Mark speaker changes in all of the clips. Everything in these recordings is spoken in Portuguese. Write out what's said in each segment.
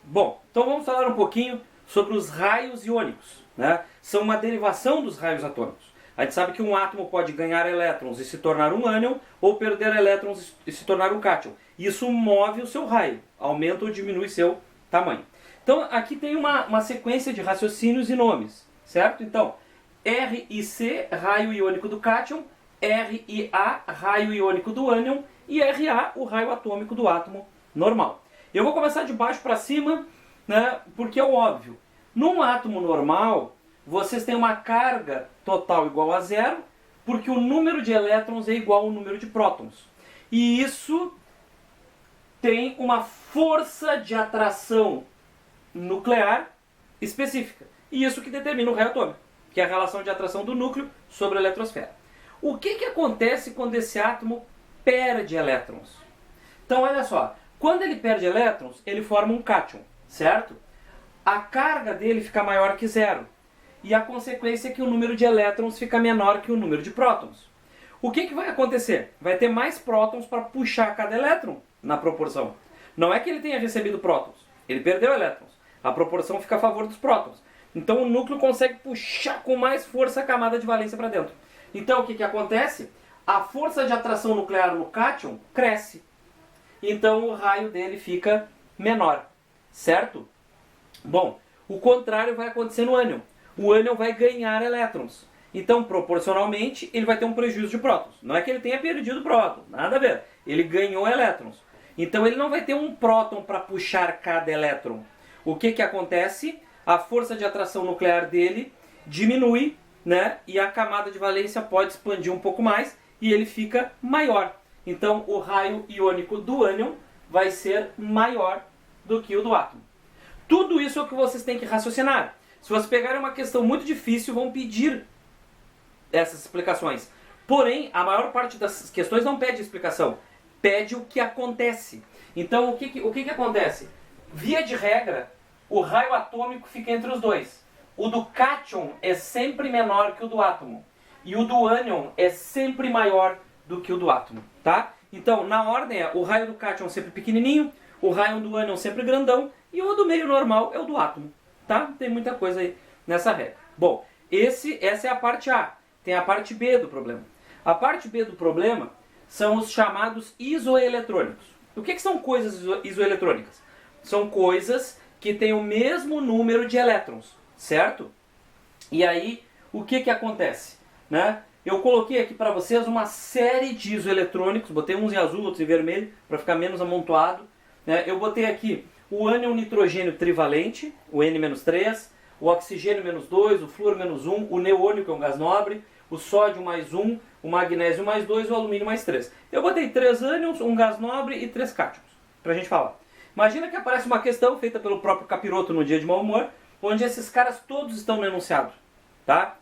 Speaker 1: Bom, então vamos falar um pouquinho sobre os raios iônicos, né? São uma derivação dos raios atômicos. A gente sabe que um átomo pode ganhar elétrons e se tornar um ânion, ou perder elétrons e se tornar um cátion. Isso move o seu raio, aumenta ou diminui seu tamanho. Então aqui tem uma sequência de raciocínios e nomes, certo? Então, RiC, raio iônico do cátion, RiA, raio iônico do ânion, e Ra, o raio atômico do átomo normal. Eu vou começar de baixo para cima, né, porque é óbvio. Num átomo normal, vocês têm uma carga total igual a zero, porque o número de elétrons é igual ao número de prótons. E isso tem uma força de atração nuclear específica. E isso que determina o raio atômico, que é a relação de atração do núcleo sobre a eletrosfera. O que acontece quando esse átomo perde elétrons? Então olha só, quando ele perde elétrons, ele forma um cátion, certo? A carga dele fica maior que zero. E a consequência é que o número de elétrons fica menor que o número de prótons. O que vai acontecer? Vai ter mais prótons para puxar cada elétron na proporção. Não é que ele tenha recebido prótons, ele perdeu elétrons. A proporção fica a favor dos prótons. Então o núcleo consegue puxar com mais força a camada de valência para dentro. Então o que acontece? A força de atração nuclear no cátion cresce. Então o raio dele fica menor, certo? Bom, o contrário vai acontecer no ânion. O ânion vai ganhar elétrons. Então, proporcionalmente, ele vai ter um prejuízo de prótons. Não é que ele tenha perdido prótons, nada a ver. Ele ganhou elétrons. Então ele não vai ter um próton para puxar cada elétron. O que acontece? A força de atração nuclear dele diminui, né? E a camada de valência pode expandir um pouco mais e ele fica maior. Então o raio iônico do ânion vai ser maior do que o do átomo. Tudo isso é o que vocês têm que raciocinar. Se vocês pegarem uma questão muito difícil, vão pedir essas explicações. Porém, a maior parte das questões não pede explicação, pede o que acontece. Então, o que acontece? Via de regra, o raio atômico fica entre os dois. O do cátion é sempre menor que o do átomo. E o do ânion é sempre maior do que o do átomo, tá? Então, na ordem é o raio do cátion sempre pequenininho, o raio do ânion sempre grandão, e o do meio normal é o do átomo, tá? Tem muita coisa aí nessa regra. Bom, essa é a parte A. Tem a parte B do problema. A parte B do problema são os chamados isoeletrônicos. O que são coisas isoeletrônicas? São coisas que têm o mesmo número de elétrons, certo? E aí, o que acontece? Né? Eu coloquei aqui para vocês uma série de isoeletrônicos, botei uns em azul, outros em vermelho, para ficar menos amontoado. Né? Eu botei aqui o ânion nitrogênio trivalente, o N-3, o oxigênio -2, o flúor -1, o neônio, que é um gás nobre, o sódio +1, o magnésio +2 e o alumínio +3. Eu botei 3 ânions, um gás nobre e 3 cátions, pra gente falar. Imagina que aparece uma questão feita pelo próprio Capiroto no dia de mau humor, onde esses caras todos estão no enunciado, tá?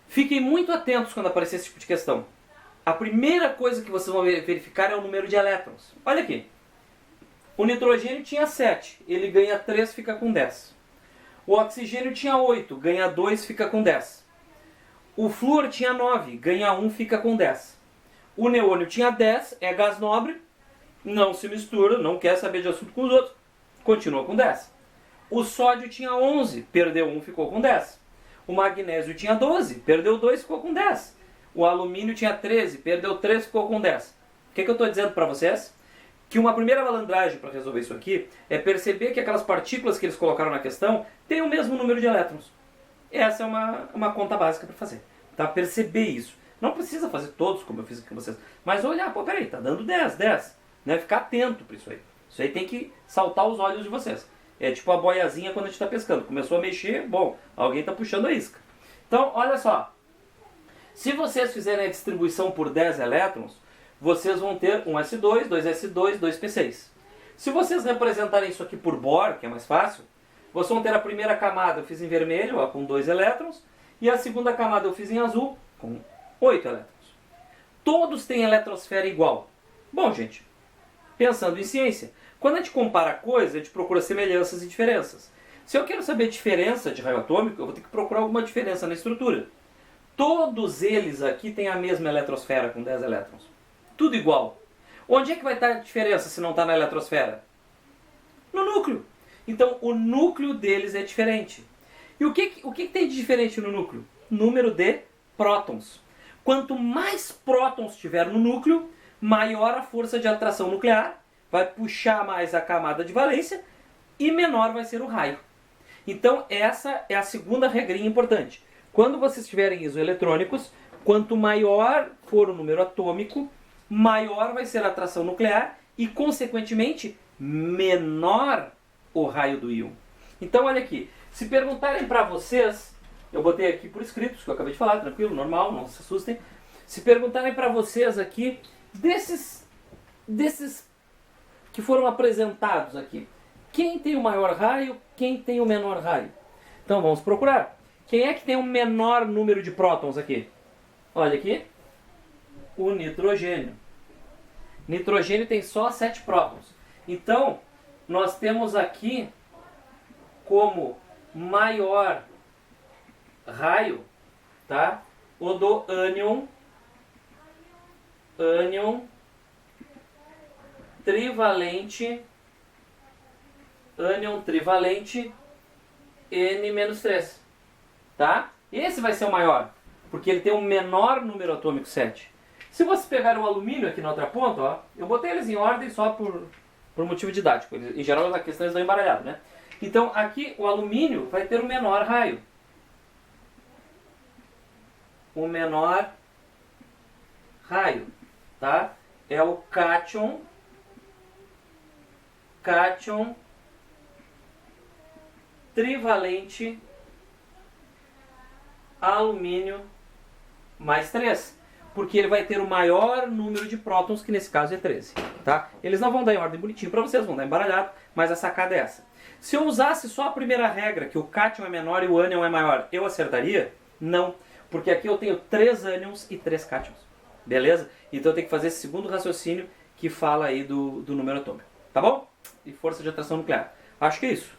Speaker 1: Fiquem muito atentos quando aparecer esse tipo de questão. A primeira coisa que vocês vão verificar é o número de elétrons. Olha aqui. O nitrogênio tinha 7, ele ganha 3, fica com 10. O oxigênio tinha 8, ganha 2, fica com 10. O flúor tinha 9, ganha 1, fica com 10. O neônio tinha 10, é gás nobre, não se mistura, não quer saber de assunto com os outros, continua com 10. O sódio tinha 11, perdeu 1, ficou com 10. O magnésio tinha 12, perdeu 2, ficou com 10. O alumínio tinha 13, perdeu 3, ficou com 10. O que eu estou dizendo para vocês? Que uma primeira malandragem para resolver isso aqui é perceber que aquelas partículas que eles colocaram na questão têm o mesmo número de elétrons. Essa é uma conta básica para fazer. Tá? Perceber isso. Não precisa fazer todos como eu fiz aqui com vocês. Mas olhar, pô, peraí, tá dando 10. Né? Ficar atento para isso aí. Isso aí tem que saltar os olhos de vocês. É tipo a boiazinha quando a gente está pescando. Começou a mexer, bom, alguém está puxando a isca. Então, olha só. Se vocês fizerem a distribuição por 10 elétrons, vocês vão ter um S2, 2S2, 2P6. Se vocês representarem isso aqui por Bohr, que é mais fácil, vocês vão ter a primeira camada, eu fiz em vermelho, ó, com 2 elétrons, e a segunda camada eu fiz em azul, com 8 elétrons. Todos têm eletrosfera igual. Bom, gente, pensando em ciência, quando a gente compara coisas, a gente procura semelhanças e diferenças. Se eu quero saber a diferença de raio atômico, eu vou ter que procurar alguma diferença na estrutura. Todos eles aqui têm a mesma eletrosfera, com 10 elétrons. Tudo igual. Onde é que vai estar a diferença se não está na eletrosfera? No núcleo. Então o núcleo deles é diferente. E o que tem de diferente no núcleo? Número de prótons. Quanto mais prótons tiver no núcleo, maior a força de atração nuclear, vai puxar mais a camada de valência e menor vai ser o raio. Então essa é a segunda regrinha importante. Quando vocês tiverem isoeletrônicos, quanto maior for o número atômico, maior vai ser a atração nuclear e, consequentemente, menor o raio do íon. Então, olha aqui, se perguntarem para vocês, eu botei aqui por escrito, que eu acabei de falar, tranquilo, normal, não se assustem. Se perguntarem para vocês aqui, desses que foram apresentados aqui, quem tem o maior raio, quem tem o menor raio? Então, vamos procurar. Quem é que tem o menor número de prótons aqui? Olha aqui, o nitrogênio. Nitrogênio tem só 7 prótons. Então, nós temos aqui como maior raio, tá? O do ânion trivalente N-3, tá? Esse vai ser o maior, porque ele tem o menor número atômico 7. Se você pegar o alumínio aqui na outra ponta, ó, eu botei eles em ordem só por motivo didático. Em geral, as questões estão embaralhadas, né? Então, aqui o alumínio vai ter o menor raio. O menor raio, tá? É o cátion trivalente alumínio mais 3. Porque ele vai ter o maior número de prótons, que nesse caso é 13. Tá? Eles não vão dar em ordem bonitinho para vocês, vão dar embaralhado, mas a sacada é essa. Se eu usasse só a primeira regra, que o cátion é menor e o ânion é maior, eu acertaria? Não. Porque aqui eu tenho 3 ânions e 3 cátions. Beleza? Então eu tenho que fazer esse segundo raciocínio que fala aí do número atômico. Tá bom? E força de atração nuclear. Acho que é isso.